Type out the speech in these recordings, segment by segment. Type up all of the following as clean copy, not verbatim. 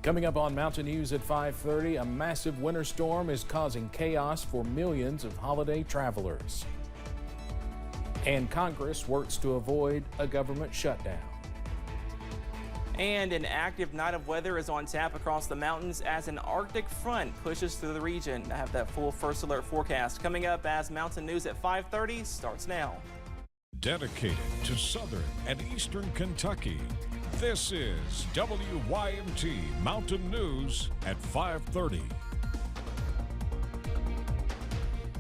Coming up on Mountain News at 5:30, a massive winter storm is causing chaos for millions of holiday travelers. And Congress works to avoid a government shutdown. And an active night of weather is on tap across the mountains as an Arctic front pushes through the region. I have that full first alert forecast coming up as Mountain News at 5:30 starts now. Dedicated to southern and eastern Kentucky, this is WYMT Mountain News at 5:30.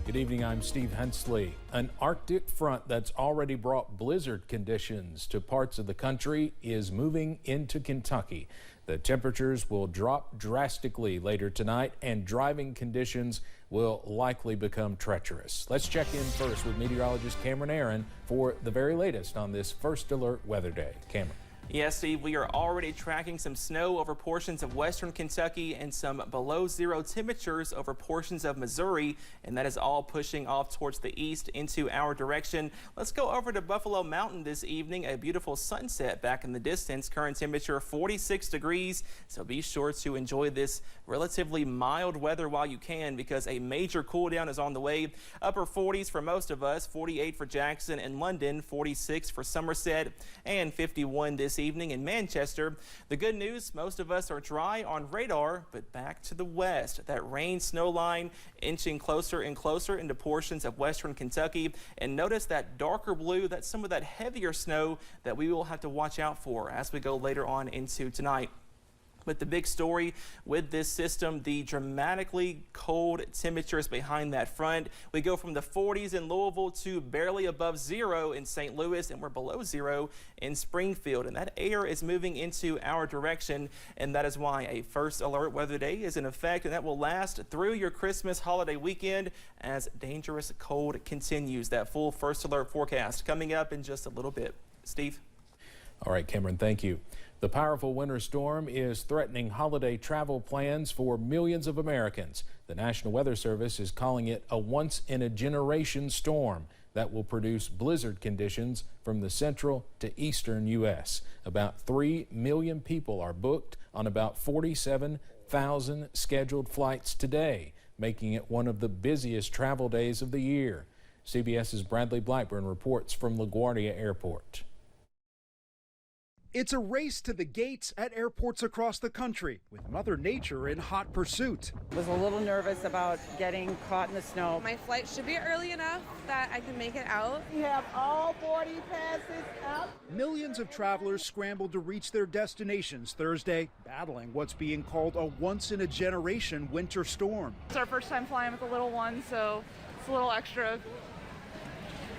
Good evening, I'm Steve Hensley. An Arctic front that's already brought blizzard conditions to parts of the country is moving into Kentucky. The temperatures will drop drastically later tonight and driving conditions will likely become treacherous. Let's check in first with meteorologist Cameron Aaron for the very latest on this first alert weather day. Cameron. Yes, Steve, we are already tracking some snow over portions of western Kentucky and some below zero temperatures over portions of Missouri, and that is all pushing off towards the east into our direction. Let's go over to Buffalo Mountain this evening. A beautiful sunset back in the distance. Current temperature 46 degrees, so be sure to enjoy this relatively mild weather while you can because a major cool down is on the way. Upper 40s for most of us, 48 for Jackson and London, 46 for Somerset, and 51 this evening in Manchester. The good news, most of us are dry on radar, but back to the west. That rain snow line inching closer and closer into portions of western Kentucky. And notice that darker blue, that's some of that heavier snow that we will have to watch out for as we go later on into tonight. But the big story with this system, the dramatically cold temperatures behind that front. We go from the 40s in Louisville to barely above zero in St. Louis, and we're below zero in Springfield. And that air is moving into our direction, and that is why a first alert weather day is in effect, and that will last through your Christmas holiday weekend as dangerous cold continues. That full first alert forecast coming up in just a little bit. Steve? All right, Cameron, thank you. The powerful winter storm is threatening holiday travel plans for millions of Americans. The National Weather Service is calling it a once-in-a-generation storm that will produce blizzard conditions from the central to eastern U.S. About 3 million people are booked on about 47,000 scheduled flights today, making it one of the busiest travel days of the year. CBS's Bradley Blackburn reports from LaGuardia Airport. It's a race to the gates at airports across the country, with Mother Nature in hot pursuit. Was a little nervous about getting caught in the snow. My flight should be early enough that I can make it out. We have all boarding passes up. Millions of travelers scrambled to reach their destinations Thursday, battling what's being called a once-in-a-generation winter storm. It's our first time flying with the little one, so it's a little extra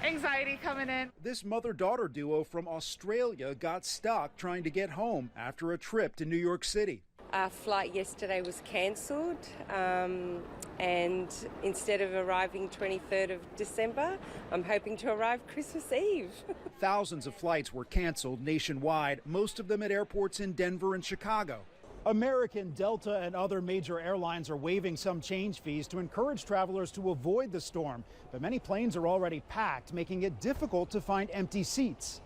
anxiety coming in. This mother-daughter duo from Australia got stuck trying to get home after a trip to New York City. Our flight yesterday was cancelled, and instead of arriving 23rd of December, I'm hoping to arrive Christmas Eve. Thousands of flights were canceled nationwide, most of them at airports in Denver and Chicago. American, Delta, and other major airlines are waiving some change fees to encourage travelers to avoid the storm. But many planes are already packed, making it difficult to find empty seats.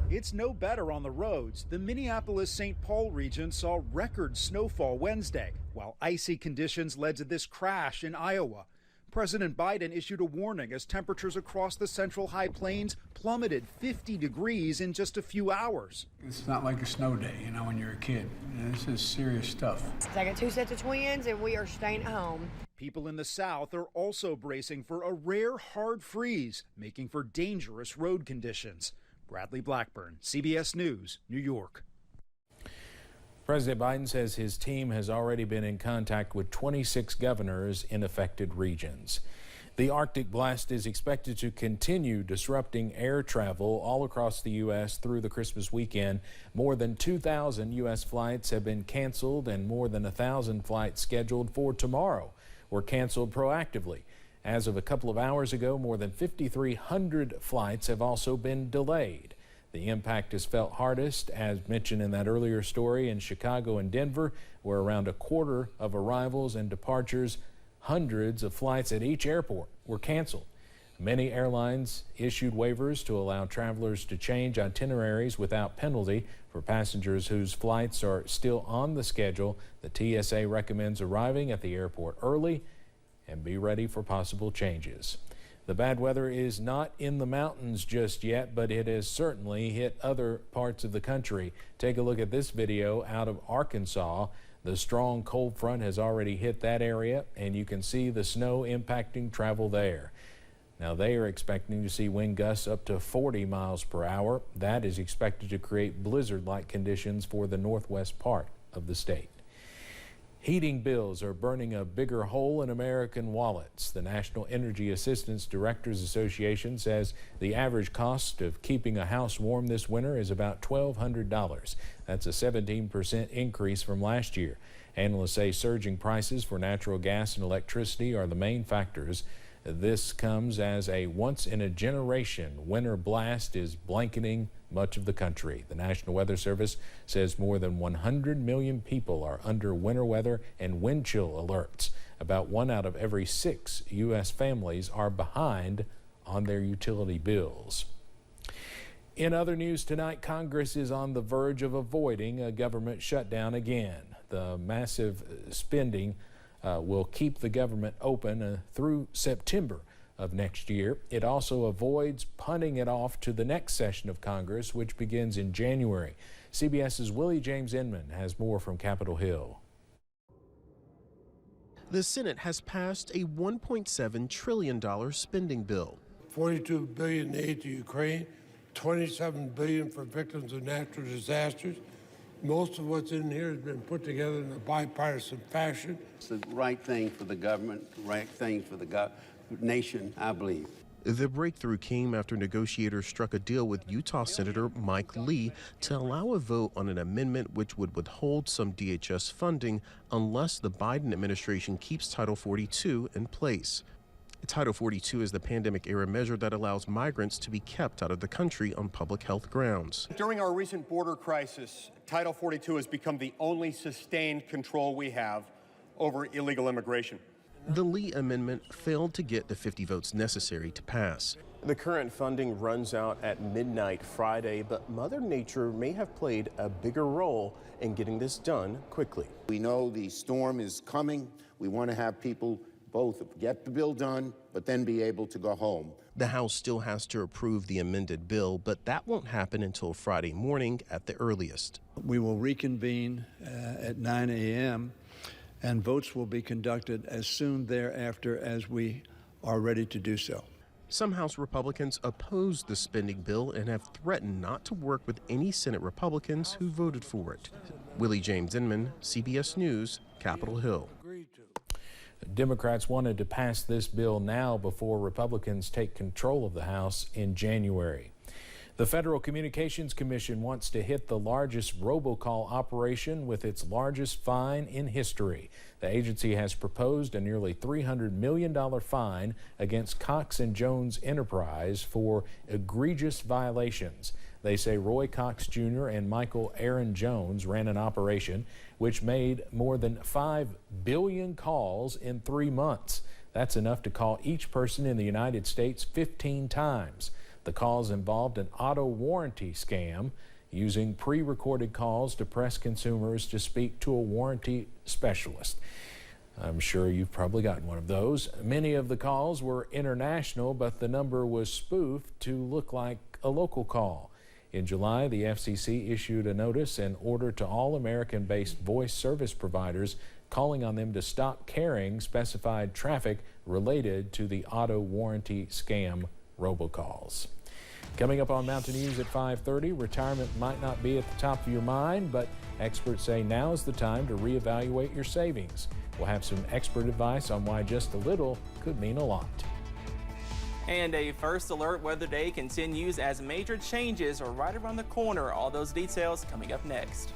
It's no better on the roads. The Minneapolis-St. Paul region saw record snowfall Wednesday, while icy conditions led to this crash in Iowa. President Biden issued a warning as temperatures across the Central High Plains plummeted 50 degrees in just a few hours. It's not like a snow day, you know, when you're a kid. This is serious stuff. I got 2 sets of twins, and we are staying at home. People in the South are also bracing for a rare hard freeze, making for dangerous road conditions. Bradley Blackburn, CBS News, New York. President Biden says his team has already been in contact with 26 governors in affected regions. The Arctic blast is expected to continue disrupting air travel all across the U.S. through the Christmas weekend. More than 2,000 U.S. flights have been canceled, and more than 1,000 flights scheduled for tomorrow were canceled proactively. As of a couple of hours ago, more than 5,300 flights have also been delayed. The impact is felt hardest, as mentioned in that earlier story, in Chicago and Denver, where around a quarter of arrivals and departures, hundreds of flights at each airport were canceled. Many airlines issued waivers to allow travelers to change itineraries without penalty. For passengers whose flights are still on the schedule, the TSA recommends arriving at the airport early and be ready for possible changes. The bad weather is not in the mountains just yet, but it has certainly hit other parts of the country. Take a look at this video out of Arkansas. The strong cold front has already hit that area, and you can see the snow impacting travel there. Now, they are expecting to see wind gusts up to 40 miles per hour. That is expected to create blizzard-like conditions for the northwest part of the state. Heating bills are burning a bigger hole in American wallets. The National Energy Assistance Directors Association says the average cost of keeping a house warm this winter is about $1,200. That's a 17% increase from last year. Analysts say surging prices for natural gas and electricity are the main factors. This comes as a once-in-a-generation winter blast is blanketing much of the country. The National Weather Service says more than 100 million people are under winter weather and wind chill alerts. About 1 out of every 6 U.S. families are behind on their utility bills. In other news tonight, Congress is on the verge of avoiding a government shutdown again. The massive spending will keep the government open through September of next year. It also avoids punting it off to the next session of Congress, which begins in January. CBS's Willie James Inman has more from Capitol Hill. The Senate has passed a $1.7 trillion spending bill. $42 billion in aid to Ukraine, $27 billion for victims of natural disasters. Most of what's in here has been put together in a bipartisan fashion. It's the right thing for the government, the right thing for the nation, I believe. The breakthrough came after negotiators struck a deal with Utah Senator Mike Lee to allow a vote on an amendment which would withhold some DHS funding unless the Biden administration keeps Title 42 in place. Title 42 is the pandemic-era measure that allows migrants to be kept out of the country on public health grounds. During our recent border crisis, Title 42 has become the only sustained control we have over illegal immigration. The Lee amendment failed to get the 50 votes necessary to pass. The current funding runs out at midnight Friday, but Mother Nature may have played a bigger role in getting this done quickly. We know the storm is coming. We want to have people both get the bill done, but then be able to go home. The House still has to approve the amended bill, but that won't happen until Friday morning at the earliest. We will reconvene at 9 a.m. and votes will be conducted as soon thereafter as we are ready to do so. Some House Republicans oppose the spending bill and have threatened not to work with any Senate Republicans who voted for it. Willie James Inman, CBS News, Capitol Hill. Democrats wanted to pass this bill now before Republicans take control of the House in January. The Federal Communications Commission wants to hit the largest robocall operation with its largest fine in history. The agency has proposed a nearly $300 million fine against Cox & Jones Enterprise for egregious violations. They say Roy Cox Jr. and Michael Aaron Jones ran an operation which made more than 5 billion calls in 3 months. That's enough to call each person in the United States 15 times. The calls involved an auto warranty scam using pre-recorded calls to press consumers to speak to a warranty specialist. I'm sure you've probably gotten one of those. Many of the calls were international, but the number was spoofed to look like a local call. In July, the FCC issued a notice and order to all American-based voice service providers, calling on them to stop carrying specified traffic related to the auto warranty scam robocalls. Coming up on Mountain News at 5:30, retirement might not be at the top of your mind, but experts say now is the time to reevaluate your savings. We'll have some expert advice on why just a little could mean a lot. And a first alert weather day continues as major changes are right around the corner. All those details coming up next.